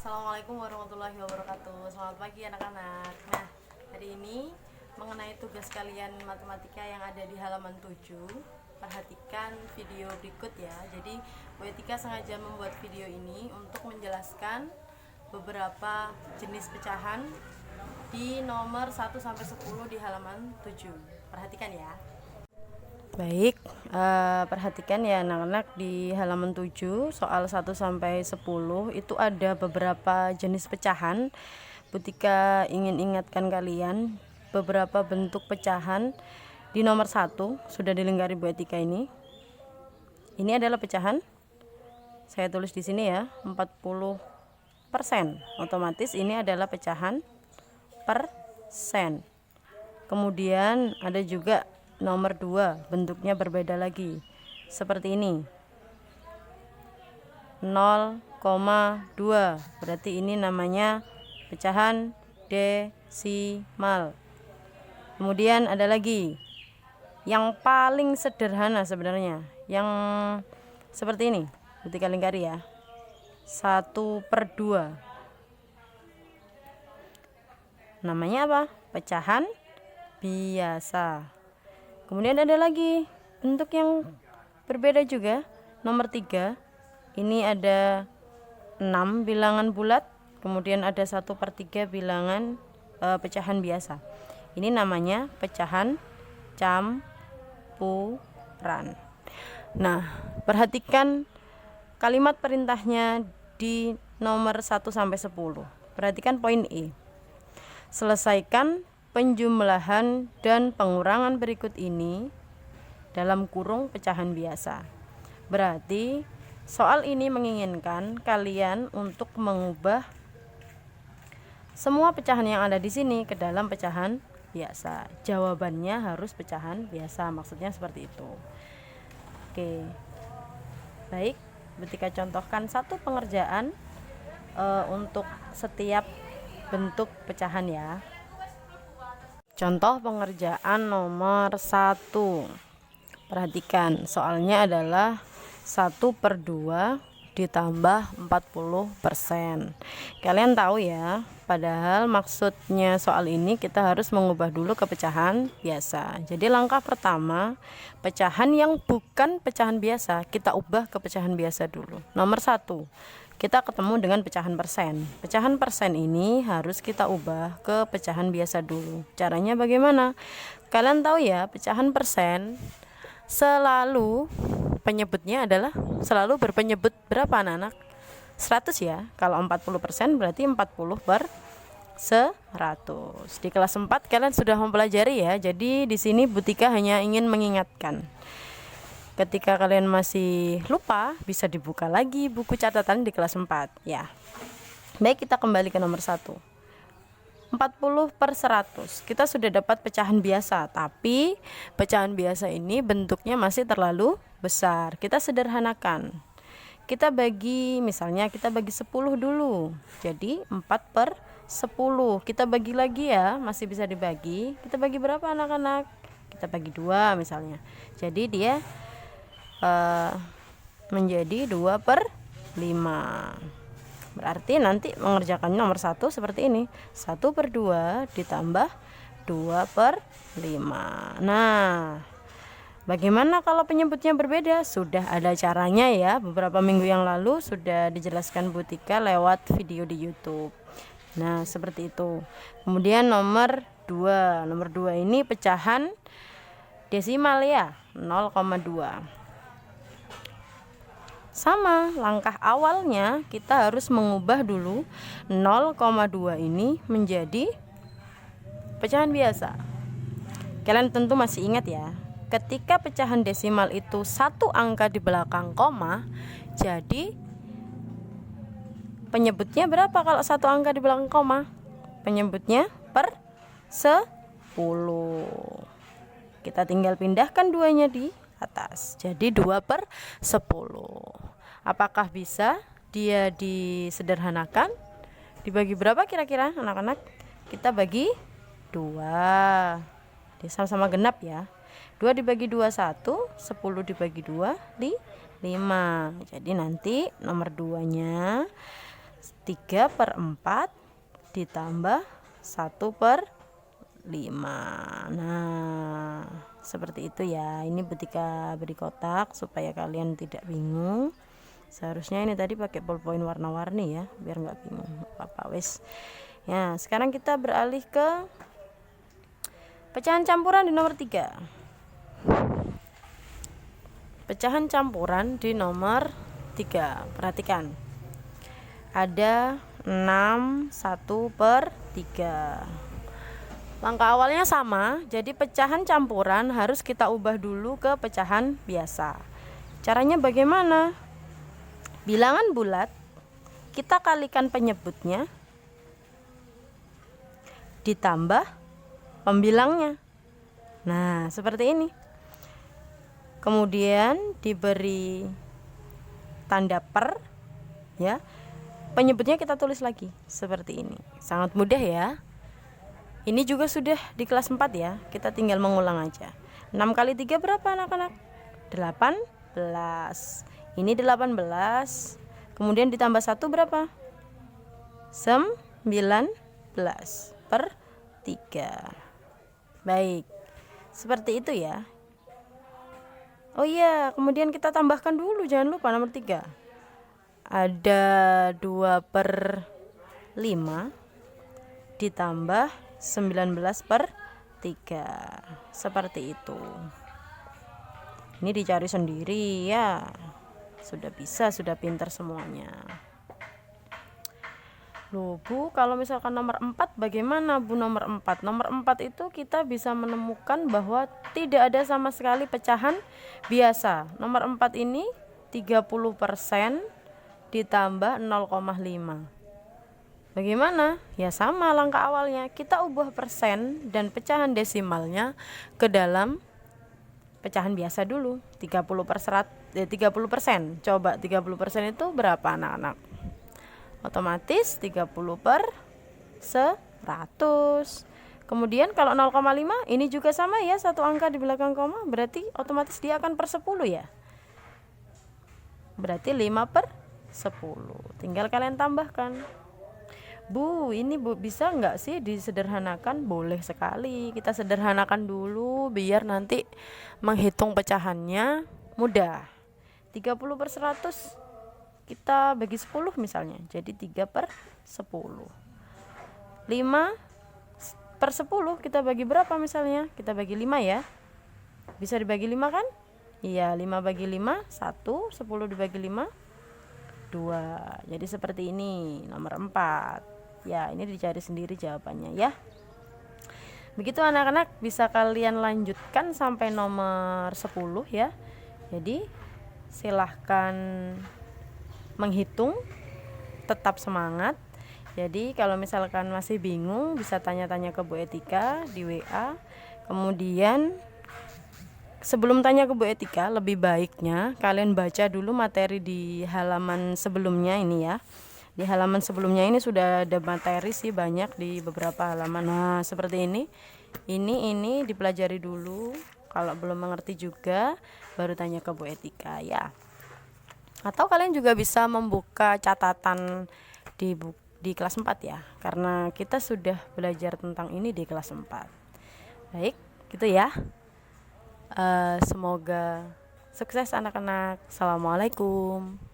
Assalamualaikum warahmatullahi wabarakatuh. Selamat pagi anak-anak. Nah, hari ini mengenai tugas kalian matematika yang ada di halaman 7. Perhatikan video berikut ya. Jadi, Bu Etika sengaja membuat video ini untuk menjelaskan beberapa jenis pecahan di nomor 1 sampai 10 di halaman 7. Perhatikan ya. Baik, perhatikan ya anak-anak, di halaman 7 soal 1 sampai 10 itu ada beberapa jenis pecahan. Butika ingin ingatkan kalian beberapa bentuk pecahan. Di nomor 1 sudah dilingkari Bu Etika ini. Ini adalah pecahan. Saya tulis di sini ya, 40%. Otomatis ini adalah pecahan persen. Kemudian ada juga nomor 2, bentuknya berbeda lagi. Seperti ini. 0,2. Berarti ini namanya pecahan desimal. Kemudian ada lagi yang paling sederhana sebenarnya, yang seperti ini. Ketika lingkari ya. 1/2. Namanya apa? Pecahan biasa. Kemudian ada lagi bentuk yang berbeda juga, nomor 3. Ini ada 6 bilangan bulat, kemudian ada 1/3 bilangan pecahan biasa. Ini namanya pecahan campuran. Nah, perhatikan kalimat perintahnya di nomor 1 sampai 10. Perhatikan poin E. Selesaikan penjumlahan dan pengurangan berikut ini dalam kurung pecahan biasa. Berarti soal ini menginginkan kalian untuk mengubah semua pecahan yang ada di sini ke dalam pecahan biasa. Jawabannya harus pecahan biasa, maksudnya seperti itu. Oke. Baik, ketika contohkan satu pengerjaan untuk setiap bentuk pecahan ya. Contoh pengerjaan nomor 1. Perhatikan, soalnya adalah 1/2 ditambah 40%. Kalian tahu ya, padahal maksudnya soal ini kita harus mengubah dulu ke pecahan biasa. Jadi langkah pertama, pecahan yang bukan pecahan biasa kita ubah ke pecahan biasa dulu. Nomor 1, kita ketemu dengan pecahan persen. Pecahan persen ini harus kita ubah ke pecahan biasa dulu. Caranya bagaimana? Kalian tahu ya, pecahan persen selalu penyebutnya adalah selalu berpenyebut berapa anak-anak? 100 ya. Kalau 40% berarti 40/100. Di kelas 4 kalian sudah mempelajari ya. Jadi di sini Butika hanya ingin mengingatkan. Ketika kalian masih lupa, bisa dibuka lagi buku catatan di kelas 4 ya. Baik, kita kembali ke nomor 1. 40/100. Kita sudah dapat pecahan biasa, tapi pecahan biasa ini bentuknya masih terlalu besar. Kita sederhanakan. Kita bagi, misalnya kita bagi 10 dulu. Jadi 4/10. Kita bagi lagi ya, masih bisa dibagi. Kita bagi berapa anak-anak? Kita bagi 2 misalnya. Jadi dia menjadi 2/5. Berarti nanti mengerjakan nomor 1 seperti ini. 1/2 ditambah 2/5. Nah, bagaimana kalau penyebutnya berbeda? Sudah ada caranya ya. Beberapa minggu yang lalu sudah dijelaskan Butika lewat video di YouTube. Nah, seperti itu. Kemudian nomor 2. Nomor 2 ini pecahan desimal ya, 0,2. Sama, langkah awalnya kita harus mengubah dulu 0,2 ini menjadi pecahan biasa. Kalian tentu masih ingat ya, ketika pecahan desimal itu satu angka di belakang koma, jadi penyebutnya berapa kalau satu angka di belakang koma? Penyebutnya per 10. Kita tinggal pindahkan 2-nya di atas, jadi 2/10. Apakah bisa dia disederhanakan? Dibagi berapa kira-kira anak-anak? Kita bagi 2. Dia sama-sama genap ya. 2 dibagi 2 1, 10 dibagi 2 5. Jadi nanti nomor 2-nya 3/4 ditambah 1/5. Nah, seperti itu ya. Ini Butika beri kotak supaya kalian tidak bingung. Seharusnya ini tadi pakai ballpoint warna-warni ya, biar nggak bingung. Apa wes. Ya, sekarang kita beralih ke pecahan campuran di nomor 3. Pecahan campuran di nomor 3. Perhatikan. Ada 6 1/3. Langkah awalnya sama, jadi pecahan campuran harus kita ubah dulu ke pecahan biasa. Caranya bagaimana? Bilangan bulat kita kalikan penyebutnya ditambah pembilangnya. Nah, seperti ini. Kemudian diberi tanda per ya. Penyebutnya kita tulis lagi seperti ini. Sangat mudah ya. Ini juga sudah di kelas 4 ya. Kita tinggal mengulang aja. 6 kali 3 berapa anak-anak? 18. Ini 18. Kemudian ditambah 1 berapa? 19/3. Baik. Seperti itu ya. Oh iya, kemudian kita tambahkan dulu, jangan lupa nomor 3. Ada 2/5 ditambah 19/3. Seperti itu. Ini dicari sendiri ya. Sudah bisa, sudah pintar semuanya. Loh Bu, kalau misalkan nomor 4 bagaimana Bu? Nomor 4 itu kita bisa menemukan bahwa tidak ada sama sekali pecahan biasa. Nomor 4 ini 30% ditambah 0,5. Bagaimana? Ya sama langkah awalnya, kita ubah persen dan pecahan desimalnya ke dalam pecahan biasa dulu. 30%. Coba 30% itu berapa anak-anak? Otomatis 30/100. Kemudian kalau 0,5 ini juga sama ya, satu angka di belakang koma, berarti otomatis dia akan per 10 ya. Berarti 5/10. Tinggal kalian tambahkan. Bu, ini Bu bisa nggak sih disederhanakan? Boleh sekali. Kita sederhanakan dulu biar nanti menghitung pecahannya mudah. 30/100 kita bagi 10 misalnya, jadi 3/10. 5/10 kita bagi berapa misalnya? Kita bagi 5 ya. Bisa dibagi 5 kan? Iya, 5 bagi 5 1, 10 dibagi 5 2. Jadi seperti ini nomor 4. Ya, ini dicari sendiri jawabannya ya. Begitu anak-anak, bisa kalian lanjutkan sampai nomor 10 ya. Jadi silahkan menghitung, tetap semangat. Jadi kalau misalkan masih bingung bisa tanya-tanya ke Bu Etika di WA. Kemudian sebelum tanya ke Bu Etika, lebih baiknya kalian baca dulu materi di halaman sebelumnya ini ya. Di halaman sebelumnya ini sudah ada materi sih banyak di beberapa halaman. Nah, seperti ini. Ini dipelajari dulu. Kalau belum mengerti juga baru tanya ke Bu Etika ya. Atau kalian juga bisa membuka catatan di kelas 4 ya. Karena kita sudah belajar tentang ini di kelas 4. Baik, gitu ya. Semoga sukses anak-anak. Assalamualaikum.